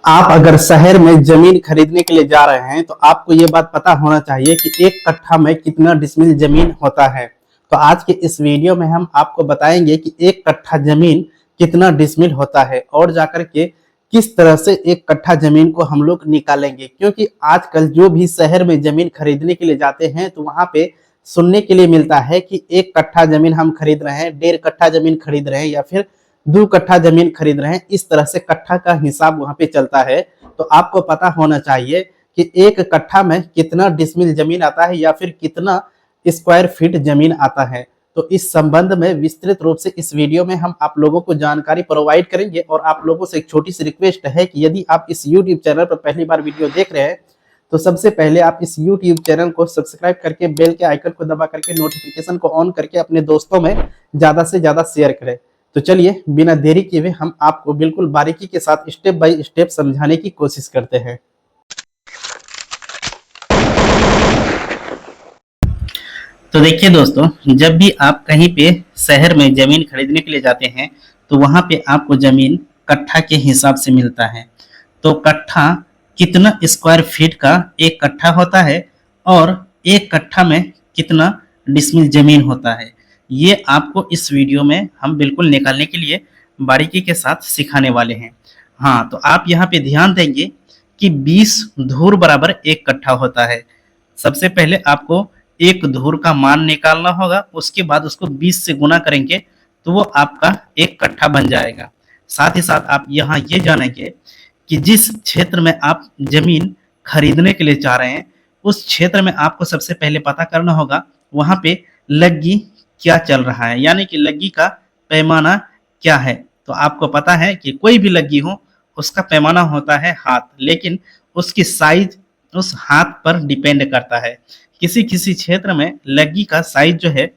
आप अगर शहर में जमीन खरीदने के लिए जा रहे हैं तो आपको ये बात पता होना चाहिए कि एक कट्ठा में कितना डिसमिल जमीन होता है। तो आज के इस वीडियो में हम आपको बताएंगे कि एक कट्ठा जमीन कितना डिसमिल होता है और जाकर के किस तरह से एक कट्ठा जमीन को हम लोग निकालेंगे, क्योंकि आजकल जो भी शहर में जमीन खरीदने के लिए जाते हैं तो वहां पे सुनने के लिए मिलता है कि एक कट्ठा जमीन हम खरीद रहे हैं, 1.5 कट्ठा जमीन खरीद रहे हैं या फिर 2 कट्ठा जमीन खरीद रहे हैं। इस तरह से कट्ठा का हिसाब वहां पे चलता है। तो आपको पता होना चाहिए कि एक कट्ठा में कितना डिसमिल जमीन आता है या फिर कितना स्क्वायर फीट जमीन आता है। तो इस संबंध में विस्तृत रूप से इस वीडियो में हम आप लोगों को जानकारी प्रोवाइड करेंगे। और आप लोगों से एक छोटी सी रिक्वेस्ट है कि यदि आप इस यूट्यूब चैनल पर पहली बार वीडियो देख रहे हैं तो सबसे पहले आप इस यूट्यूब चैनल को सब्सक्राइब करके बेल के आइकन को दबा करके नोटिफिकेशन को ऑन करके अपने दोस्तों में ज्यादा से ज्यादा शेयर करें। तो चलिए बिना देरी किए हुए हम आपको बिल्कुल बारीकी के साथ स्टेप बाय स्टेप समझाने की कोशिश करते हैं। तो देखिए दोस्तों, जब भी आप कहीं पे शहर में जमीन खरीदने के लिए जाते हैं तो वहां पे आपको जमीन कट्ठा के हिसाब से मिलता है। तो कट्ठा कितना स्क्वायर फीट का एक कट्ठा होता है और एक कट्ठा में कितना डिसमिल जमीन होता है, ये आपको इस वीडियो में हम बिल्कुल निकालने के लिए बारीकी के साथ सिखाने वाले हैं। हाँ, तो आप यहाँ पे ध्यान देंगे कि 20 धूर बराबर एक कट्ठा होता है। सबसे पहले आपको एक धूर का मान निकालना होगा, उसके बाद उसको 20 से गुना करेंगे तो वो आपका एक कट्ठा बन जाएगा। साथ ही साथ आप यहाँ ये जानेंगे कि जिस क्षेत्र में आप जमीन खरीदने के लिए चाह रहे हैं उस क्षेत्र में आपको सबसे पहले पता करना होगा वहां पे लग्गी क्या चल रहा है, यानी कि लग्गी का पैमाना क्या है। तो आपको पता है कि कोई भी लग्गी हो उसका पैमाना होता है हाथ, लेकिन उसकी साइज उस हाथ पर डिपेंड करता है। किसी किसी क्षेत्र में लग्गी का साइज जो है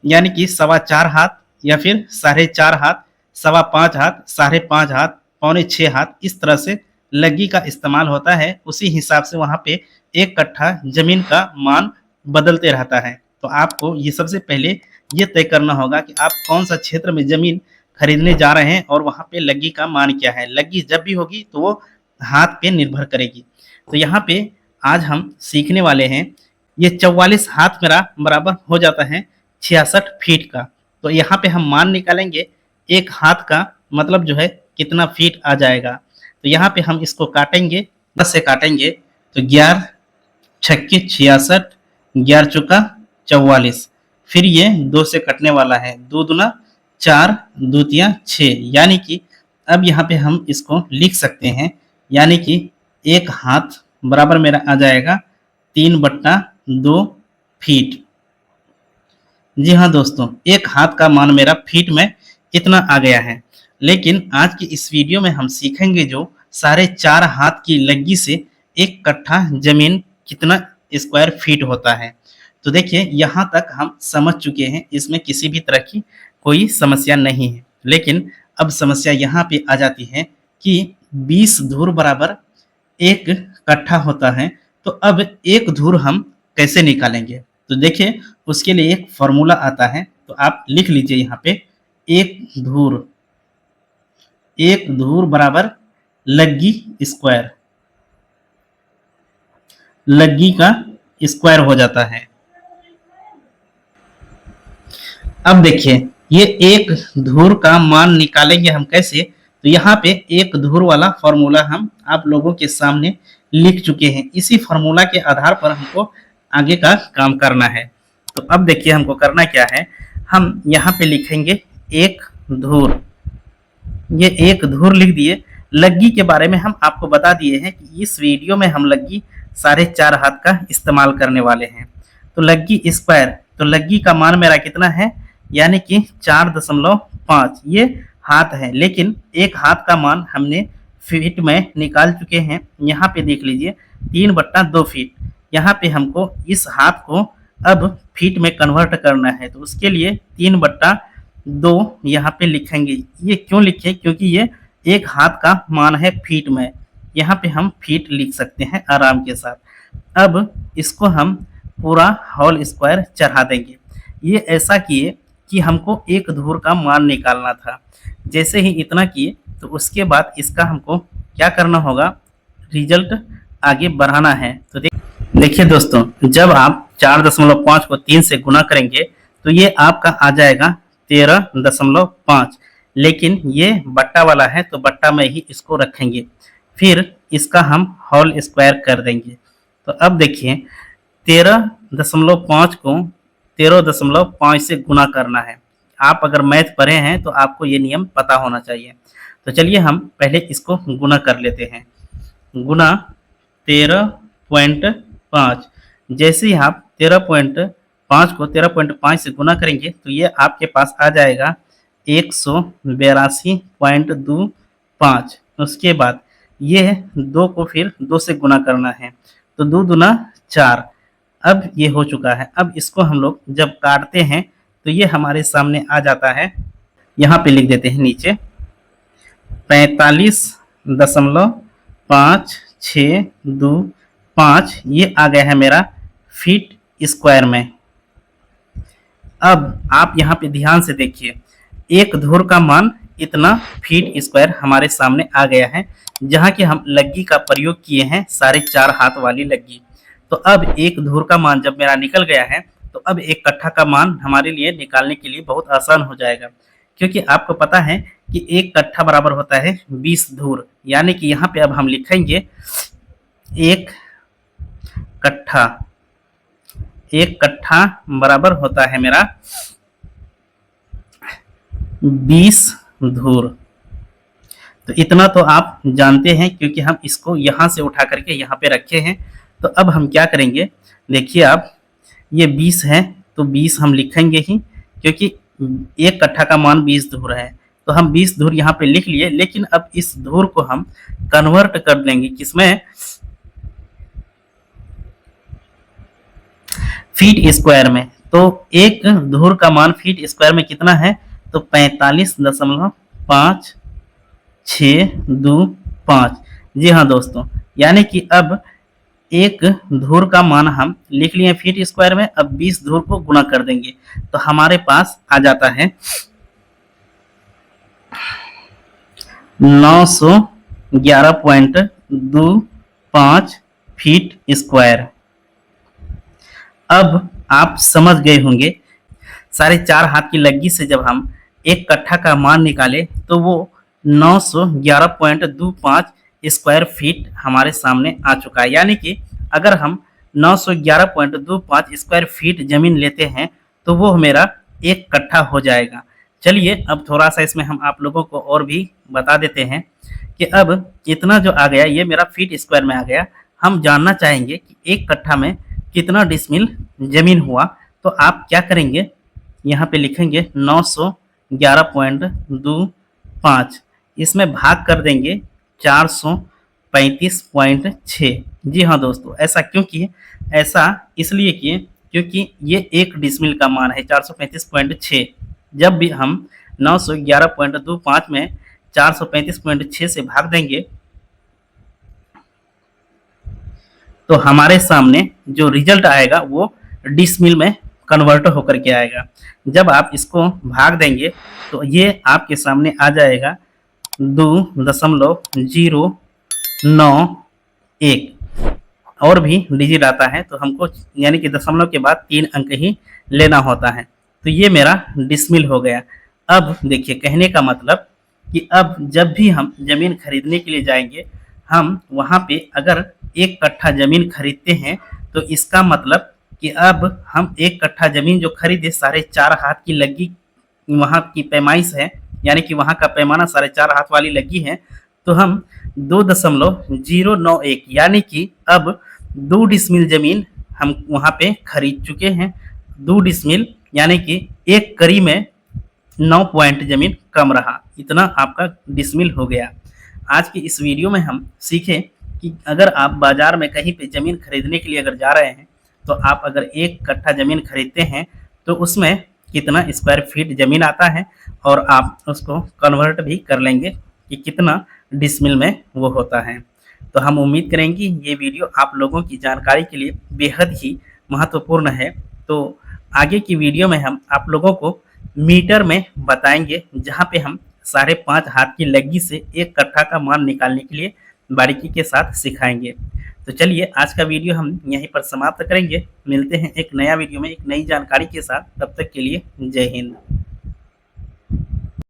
यानी कि 4.25 हाथ या फिर 4.5 हाथ, 5.25 हाथ, 5.5 हाथ, 6.25 हाथ, इस तरह से लग्गी का इस्तेमाल होता है। उसी हिसाब से वहां पे एक कट्ठा जमीन का मान बदलते रहता है। तो आपको ये सबसे पहले ये तय करना होगा कि आप कौन सा क्षेत्र में जमीन खरीदने जा रहे हैं और वहां पे लग्गी का मान क्या है। लग्गी जब भी होगी तो वो हाथ पे निर्भर करेगी। तो यहाँ पे आज हम सीखने वाले हैं, ये 44 हाथ मेरा बराबर हो जाता है 66 फीट का। तो यहाँ पे हम मान निकालेंगे एक हाथ का मतलब जो है कितना फीट आ जाएगा। तो यहाँ पे हम इसको काटेंगे, 10 से काटेंगे तो 11 छक्के 66, 11 चुका 44, फिर ये 2 से कटने वाला है, 2 दूना 4, 2 तिया 6, यानी कि अब यहाँ पे हम इसको लिख सकते हैं, यानी कि एक हाथ बराबर मेरा आ जाएगा 3/2 फीट। जी हाँ दोस्तों, एक हाथ का मान मेरा फीट में कितना आ गया है। लेकिन आज की इस वीडियो में हम सीखेंगे जो 4.5 हाथ की लग्गी से एक कट्ठा जमीन कितना स्क्वायर फीट होता है। तो देखिए यहाँ तक हम समझ चुके हैं, इसमें किसी भी तरह की कोई समस्या नहीं है। लेकिन अब समस्या यहाँ पे आ जाती है कि 20 धूर बराबर एक कट्ठा होता है। तो अब एक धूर हम कैसे निकालेंगे, तो देखिए उसके लिए एक फॉर्मूला आता है। तो आप लिख लीजिए यहाँ पे, एक धूर बराबर लग्गी स्क्वायर, लग्गी का स्क्वायर हो जाता है। अब देखिए ये एक धूर का मान निकालेंगे हम कैसे, तो यहाँ पे एक धूर वाला फॉर्मूला हम आप लोगों के सामने लिख चुके हैं। इसी फॉर्मूला के आधार पर हमको आगे का काम करना है। तो अब देखिए हमको करना क्या है, हम यहाँ पे लिखेंगे एक धूर। ये एक धूर लिख दिए। लग्गी के बारे में हम आपको बता दिए हैं कि इस वीडियो में हम लग्गी 4.5 हाथ का इस्तेमाल करने वाले हैं। तो लग्गी स्क्वायर, तो लग्गी का मान मेरा कितना है, यानी कि 4.5 ये हाथ है। लेकिन एक हाथ का मान हमने फीट में निकाल चुके हैं। यहाँ पे देख लीजिए 3/2 फीट। यहाँ पे हमको इस हाथ को अब फीट में कन्वर्ट करना है, तो उसके लिए 3/2 यहाँ पे लिखेंगे। ये क्यों लिखे, क्योंकि ये एक हाथ का मान है फीट में, यहाँ पे हम फीट लिख सकते हैं आराम के साथ। अब इसको हम पूरा होल स्क्वायर चढ़ा देंगे। ये ऐसा किए कि हमको एक धूर का मान निकालना था। जैसे ही इतना किए तो उसके बाद इसका हमको क्या करना होगा, रिजल्ट आगे बढ़ाना है। तो देखिए दोस्तों, जब आप 4.5 को 3 से गुना करेंगे तो ये आपका आ जाएगा 13.5, लेकिन ये बट्टा वाला है तो बट्टा में ही इसको रखेंगे, फिर इसका हम होल स्क्वायर कर देंगे। तो अब देखिए 13.5 को 13.5 से गुना करना है। आप अगर मैथ पढ़े हैं तो आपको ये नियम पता होना चाहिए। तो चलिए हम पहले इसको गुना कर लेते हैं। गुना 13.5, जैसे ही आप 13.5 को 13.5 से गुना करेंगे तो ये आपके पास आ जाएगा 182.25। उसके बाद ये 2 को फिर 2 से गुना करना है, तो 2 दूना 4। अब ये हो चुका है। अब इसको हम लोग जब काटते हैं तो ये हमारे सामने आ जाता है, यहाँ पे लिख देते हैं नीचे 45.562.5, ये आ गया है मेरा फीट स्क्वायर में। अब आप यहाँ पे ध्यान से देखिए, एक धुर का मान इतना फीट स्क्वायर हमारे सामने आ गया है, जहाँ की हम लग्गी का प्रयोग किए हैं, 4.5 हाथ वाली लग्गी। तो अब एक धुर का मान जब मेरा निकल गया है तो अब एक कट्ठा का मान हमारे लिए निकालने के लिए बहुत आसान हो जाएगा, क्योंकि आपको पता है कि एक कट्ठा बराबर होता है 20 धुर। यानी कि यहाँ पे अब हम लिखेंगे एक कट्ठा बराबर होता है मेरा 20 धुर। तो इतना तो आप जानते हैं, क्योंकि हम इसको यहाँ से उठा करके यहाँ पे रखे हैं। तो अब हम क्या करेंगे, देखिए आप, ये 20 है तो 20 हम लिखेंगे ही, क्योंकि एक कट्ठा का मान 20 धुर है। तो हम 20 धुर यहाँ पे लिख लिए, लेकिन अब इस धुर को हम कन्वर्ट कर देंगे किसमें, फीट स्क्वायर में। तो एक धुर का मान फीट स्क्वायर में कितना है, तो 45.5625। जी हाँ दोस्तों, यानी कि अब एक धुर का मान हम लिख लिए फीट स्क्वायर में। अब 20 धुर को गुना कर देंगे तो हमारे पास आ जाता है 911.25 फीट स्क्वायर। अब आप समझ गए होंगे, 4.5 हाथ की लग्गी से जब हम एक कट्ठा का मान निकाले तो वो 911.25 स्क्वायर फीट हमारे सामने आ चुका है। यानी कि अगर हम 911.25 स्क्वायर फीट जमीन लेते हैं तो वो मेरा एक कट्ठा हो जाएगा। चलिए अब थोड़ा सा इसमें हम आप लोगों को और भी बता देते हैं कि अब इतना जो आ गया ये मेरा फीट स्क्वायर में आ गया। हम जानना चाहेंगे कि एक कट्ठा में कितना डिसमिल जमीन हुआ। तो आप क्या करेंगे, यहाँ पे लिखेंगे 911.25, इसमें भाग कर देंगे 435.6। जी हाँ दोस्तों, ऐसा क्यों किए, ऐसा इसलिए किए क्योंकि ये एक डिसमिल का मान है 435.6। जब भी हम 911.25 में 435.6 से भाग देंगे तो हमारे सामने जो रिजल्ट आएगा वो डिसमिल में कन्वर्ट होकर के आएगा। जब आप इसको भाग देंगे तो ये आपके सामने आ जाएगा 2.091। और भी डिजिट आता है तो हमको यानी कि दशमलव के बाद 3 अंक ही लेना होता है। तो ये मेरा डिसमिल हो गया। अब देखिए, कहने का मतलब कि अब जब भी हम ज़मीन खरीदने के लिए जाएंगे, हम वहाँ पे अगर एक कट्ठा ज़मीन खरीदते हैं तो इसका मतलब कि अब हम एक कट्ठा ज़मीन जो खरीदे 4.5 हाथ की लग्गी वहाँ की पैमाइश है, यानी कि वहाँ का पैमाना 4.5 हाथ वाली लग्गी है, तो हम 2.091 यानी कि अब 2 डिसमिल जमीन हम वहाँ पे खरीद चुके हैं। 2 डिसमिल यानी कि एक कड़ी में 9 पॉइंट जमीन कम रहा, इतना आपका डिसमिल हो गया। आज की इस वीडियो में हम सीखे कि अगर आप बाजार में कहीं पे ज़मीन खरीदने के लिए अगर जा रहे हैं तो आप अगर एक कट्ठा ज़मीन खरीदते हैं तो उसमें कितना स्क्वायर फीट ज़मीन आता है, और आप उसको कन्वर्ट भी कर लेंगे कि कितना डिसमिल में वो होता है। तो हम उम्मीद करेंगे ये वीडियो आप लोगों की जानकारी के लिए बेहद ही महत्वपूर्ण है। तो आगे की वीडियो में हम आप लोगों को मीटर में बताएंगे, जहाँ पे हम 5.5 हाथ की लग्गी से 1 कट्ठा का मान निकालने के लिए बारीकी के साथ सिखाएंगे। तो चलिए आज का वीडियो हम यहीं पर समाप्त करेंगे। मिलते हैं एक नया वीडियो में एक नई जानकारी के साथ। तब तक के लिए जय हिंद।